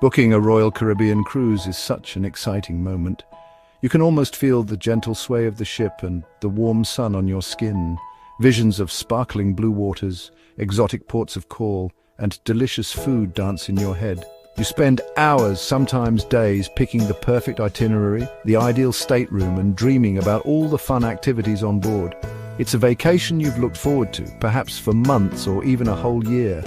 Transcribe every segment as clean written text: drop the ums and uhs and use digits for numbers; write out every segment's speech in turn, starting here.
Booking a Royal Caribbean cruise is such an exciting moment. You can almost feel the gentle sway of the ship and the warm sun on your skin. Visions of sparkling blue waters, exotic ports of call, and delicious food dance in your head. You spend hours, sometimes days, picking the perfect itinerary, the ideal stateroom, and dreaming about all the fun activities on board. It's a vacation you've looked forward to, perhaps for months or even a whole year.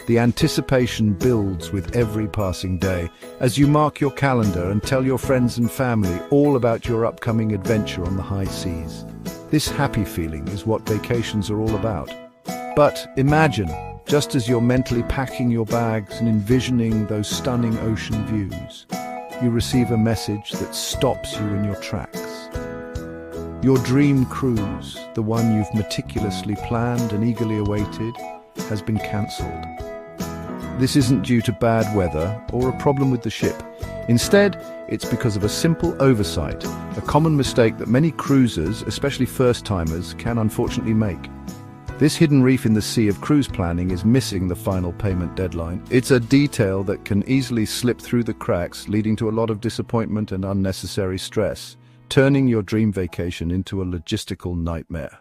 The anticipation builds with every passing day as you mark your calendar and tell your friends and family all about your upcoming adventure on the high seas. This happy feeling is what vacations are all about. But imagine, just as you're mentally packing your bags and envisioning those stunning ocean views, you receive a message that stops you in your tracks. Your dream cruise, the one you've meticulously planned and eagerly awaited, has been cancelled. This isn't due to bad weather or a problem with the ship. Instead, it's because of a simple oversight, a common mistake that many cruisers, especially first-timers, can unfortunately make. This hidden reef in the sea of cruise planning is missing the final payment deadline. It's a detail that can easily slip through the cracks, leading to a lot of disappointment and unnecessary stress, turning your dream vacation into a logistical nightmare.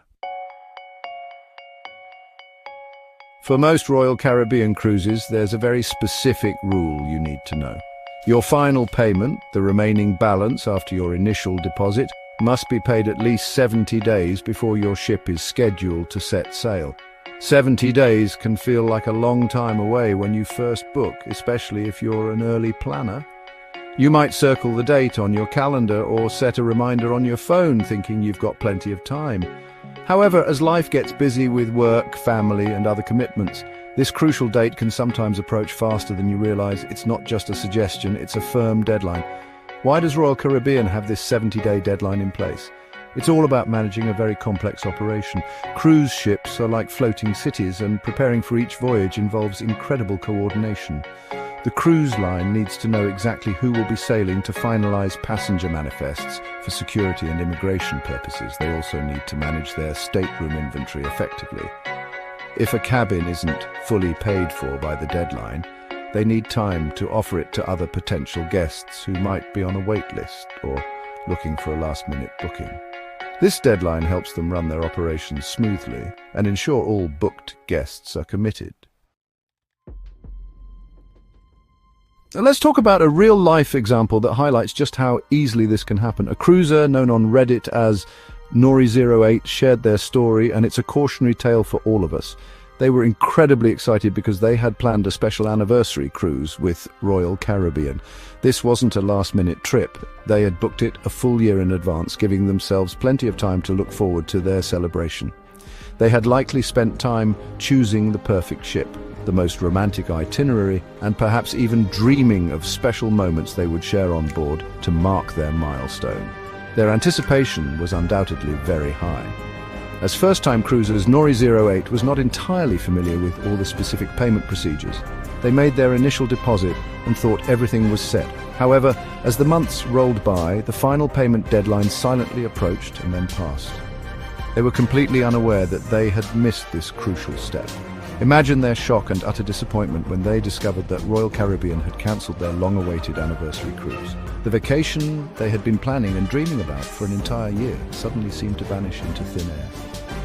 For most Royal Caribbean cruises, there's a very specific rule you need to know. Your final payment, the remaining balance after your initial deposit, must be paid at least 70 days before your ship is scheduled to set sail. 70 days can feel like a long time away when you first book, especially if you're an early planner. You might circle the date on your calendar or set a reminder on your phone thinking you've got plenty of time. However, as life gets busy with work, family, and other commitments, this crucial date can sometimes approach faster than you realize. It's not just a suggestion, it's a firm deadline. Why does Royal Caribbean have this 70-day deadline in place? It's all about managing a very complex operation. Cruise ships are like floating cities, and preparing for each voyage involves incredible coordination. The cruise line needs to know exactly who will be sailing to finalize passenger manifests for security and immigration purposes. They also need to manage their stateroom inventory effectively. If a cabin isn't fully paid for by the deadline, they need time to offer it to other potential guests who might be on a wait list or looking for a last-minute booking. This deadline helps them run their operations smoothly and ensure all booked guests are committed. Let's talk about a real-life example that highlights just how easily this can happen. A cruiser known on Reddit as Nori08 shared their story, and it's a cautionary tale for all of us. They were incredibly excited because they had planned a special anniversary cruise with Royal Caribbean. This wasn't a last-minute trip. They had booked it a full year in advance, giving themselves plenty of time to look forward to their celebration. They had likely spent time choosing the perfect ship, the most romantic itinerary, and perhaps even dreaming of special moments they would share on board to mark their milestone. Their anticipation was undoubtedly very high. As first-time cruisers, Nori08 was not entirely familiar with all the specific payment procedures. They made their initial deposit and thought everything was set. However, as the months rolled by, the final payment deadline silently approached and then passed. They were completely unaware that they had missed this crucial step. Imagine their shock and utter disappointment when they discovered that Royal Caribbean had cancelled their long-awaited anniversary cruise. The vacation they had been planning and dreaming about for an entire year suddenly seemed to vanish into thin air.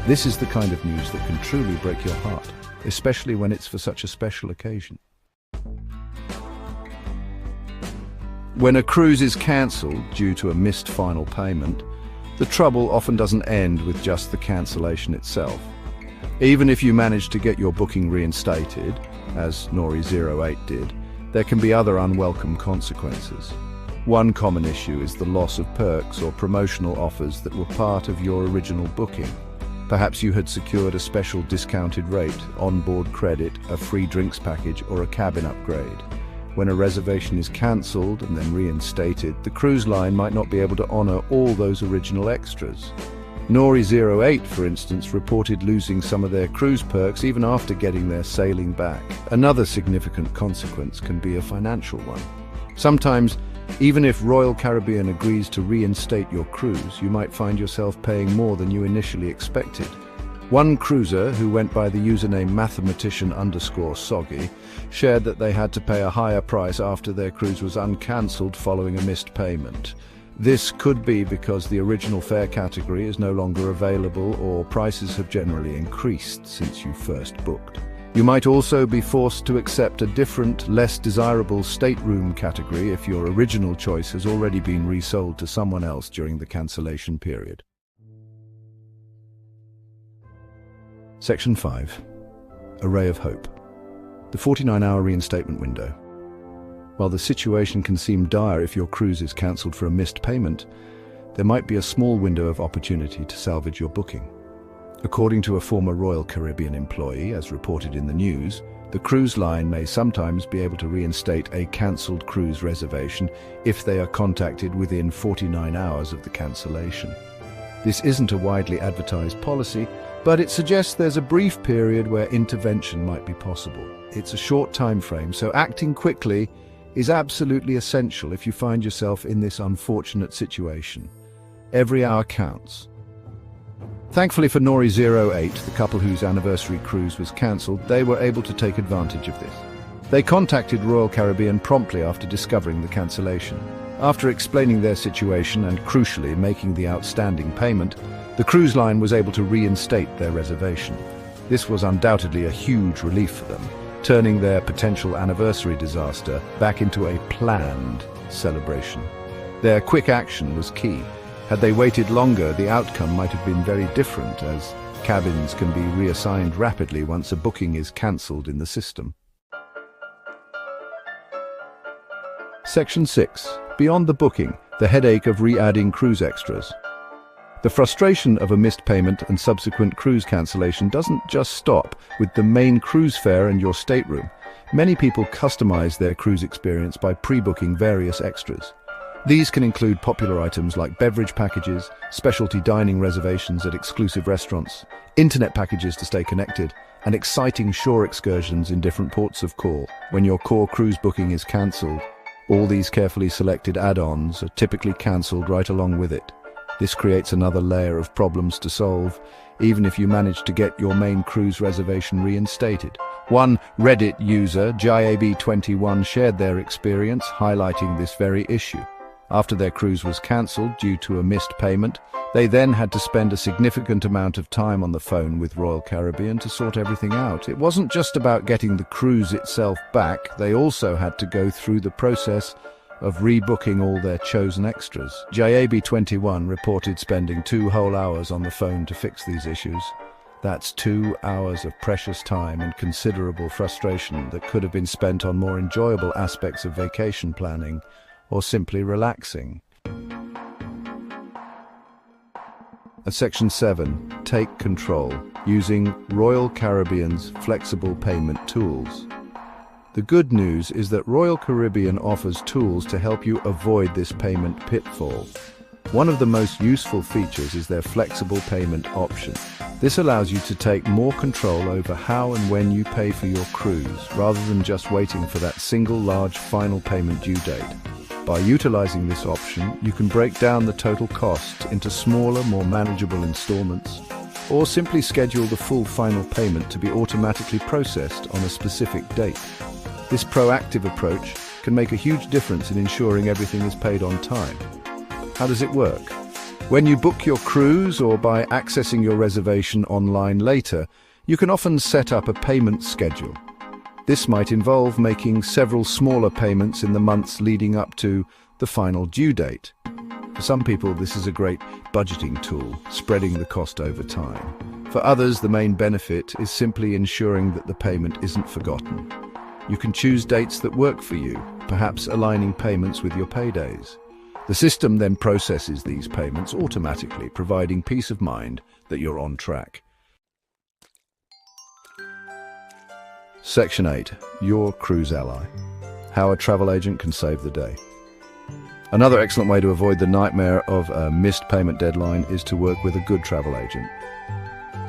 This is the kind of news that can truly break your heart, especially when it's for such a special occasion. When a cruise is cancelled due to a missed final payment, the trouble often doesn't end with just the cancellation itself. Even if you manage to get your booking reinstated, as Nori08 did, there can be other unwelcome consequences. One common issue is the loss of perks or promotional offers that were part of your original booking. Perhaps you had secured a special discounted rate, onboard credit, a free drinks package, or a cabin upgrade. When a reservation is cancelled and then reinstated, the cruise line might not be able to honor all those original extras. Nori08, for instance, reported losing some of their cruise perks even after getting their sailing back. Another significant consequence can be a financial one. Sometimes, even if Royal Caribbean agrees to reinstate your cruise, you might find yourself paying more than you initially expected. One cruiser, who went by the username mathematician_soggy, shared that they had to pay a higher price after their cruise was uncancelled following a missed payment. This could be because the original fare category is no longer available, or prices have generally increased since you first booked. You might also be forced to accept a different, less desirable stateroom category if your original choice has already been resold to someone else during the cancellation period. Section 5. A Ray of Hope. The 49-hour reinstatement window. While the situation can seem dire if your cruise is cancelled for a missed payment, there might be a small window of opportunity to salvage your booking. According to a former Royal Caribbean employee, as reported in the news, the cruise line may sometimes be able to reinstate a cancelled cruise reservation if they are contacted within 49 hours of the cancellation. This isn't a widely advertised policy, but it suggests there's a brief period where intervention might be possible. It's a short time frame, so acting quickly is absolutely essential if you find yourself in this unfortunate situation. Every hour counts. Thankfully for Nori 08, the couple whose anniversary cruise was cancelled, they were able to take advantage of this. They contacted Royal Caribbean promptly after discovering the cancellation. After explaining their situation and, crucially, making the outstanding payment, the cruise line was able to reinstate their reservation. This was undoubtedly a huge relief for them, turning their potential anniversary disaster back into a planned celebration. Their quick action was key. Had they waited longer, the outcome might have been very different, as cabins can be reassigned rapidly once a booking is cancelled in the system. Section 6. Beyond the booking, the headache of re-adding cruise extras. The frustration of a missed payment and subsequent cruise cancellation doesn't just stop with the main cruise fare and your stateroom. Many people customize their cruise experience by pre-booking various extras. These can include popular items like beverage packages, specialty dining reservations at exclusive restaurants, internet packages to stay connected, and exciting shore excursions in different ports of call. When your core cruise booking is cancelled, all these carefully selected add-ons are typically cancelled right along with it. This creates another layer of problems to solve, even if you manage to get your main cruise reservation reinstated. One Reddit user, JIAB21, shared their experience, highlighting this very issue. After their cruise was cancelled due to a missed payment, they then had to spend a significant amount of time on the phone with Royal Caribbean to sort everything out. It wasn't just about getting the cruise itself back, they also had to go through the process of rebooking all their chosen extras. JAB21 reported spending 2 whole hours on the phone to fix these issues. That's 2 hours of precious time and considerable frustration that could have been spent on more enjoyable aspects of vacation planning or simply relaxing. At Section 7, take control, using Royal Caribbean's flexible payment tools. The good news is that Royal Caribbean offers tools to help you avoid this payment pitfall. One of the most useful features is their flexible payment option. This allows you to take more control over how and when you pay for your cruise, rather than just waiting for that single large final payment due date. By utilizing this option, you can break down the total cost into smaller, more manageable installments, or simply schedule the full final payment to be automatically processed on a specific date. This proactive approach can make a huge difference in ensuring everything is paid on time. How does it work? When you book your cruise or by accessing your reservation online later, you can often set up a payment schedule. This might involve making several smaller payments in the months leading up to the final due date. For some people, this is a great budgeting tool, spreading the cost over time. For others, the main benefit is simply ensuring that the payment isn't forgotten. You can choose dates that work for you, perhaps aligning payments with your paydays. The system then processes these payments automatically, providing peace of mind that you're on track. Section 8. Your Cruise Ally. How a travel agent can save the day. Another excellent way to avoid the nightmare of a missed payment deadline is to work with a good travel agent.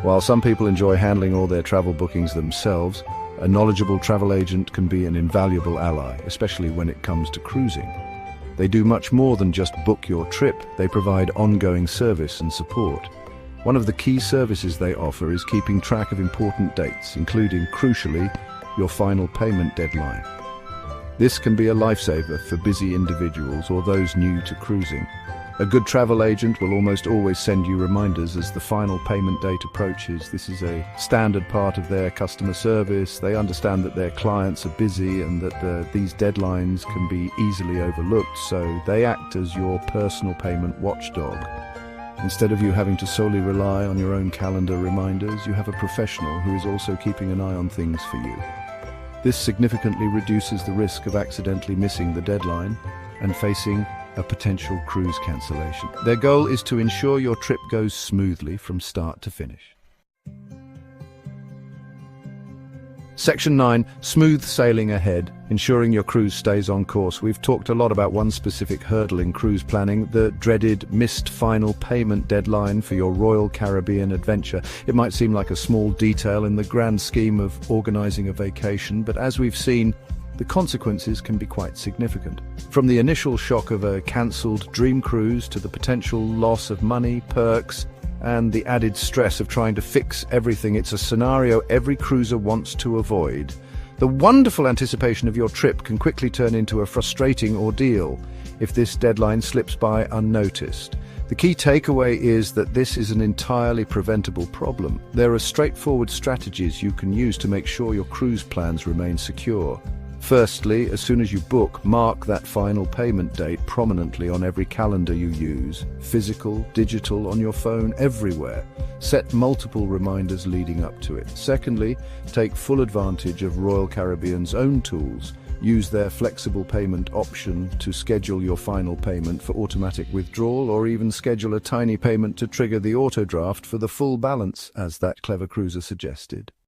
While some people enjoy handling all their travel bookings themselves, a knowledgeable travel agent can be an invaluable ally, especially when it comes to cruising. They do much more than just book your trip. They provide ongoing service and support. One of the key services they offer is keeping track of important dates, including, crucially, your final payment deadline. This can be a lifesaver for busy individuals or those new to cruising. A good travel agent will almost always send you reminders as the final payment date approaches. This is a standard part of their customer service. They understand that their clients are busy and that these deadlines can be easily overlooked, so they act as your personal payment watchdog. Instead of you having to solely rely on your own calendar reminders, you have a professional who is also keeping an eye on things for you. This significantly reduces the risk of accidentally missing the deadline and facing a potential cruise cancellation. Their goal is to ensure your trip goes smoothly from start to finish. Section 9. Smooth sailing ahead, ensuring your cruise stays on course. We've talked a lot about one specific hurdle in cruise planning, the dreaded missed final payment deadline for your Royal Caribbean adventure. It might seem like a small detail in the grand scheme of organizing a vacation, but as we've seen, the consequences can be quite significant. From the initial shock of a cancelled dream cruise to the potential loss of money, perks, and the added stress of trying to fix everything, it's a scenario every cruiser wants to avoid. The wonderful anticipation of your trip can quickly turn into a frustrating ordeal if this deadline slips by unnoticed. The key takeaway is that this is an entirely preventable problem. There are straightforward strategies you can use to make sure your cruise plans remain secure. Firstly, as soon as you book, mark that final payment date prominently on every calendar you use, physical, digital, on your phone, everywhere. Set multiple reminders leading up to it. Secondly, take full advantage of Royal Caribbean's own tools. Use their flexible payment option to schedule your final payment for automatic withdrawal, or even schedule a tiny payment to trigger the auto draft for the full balance, as that clever cruiser suggested.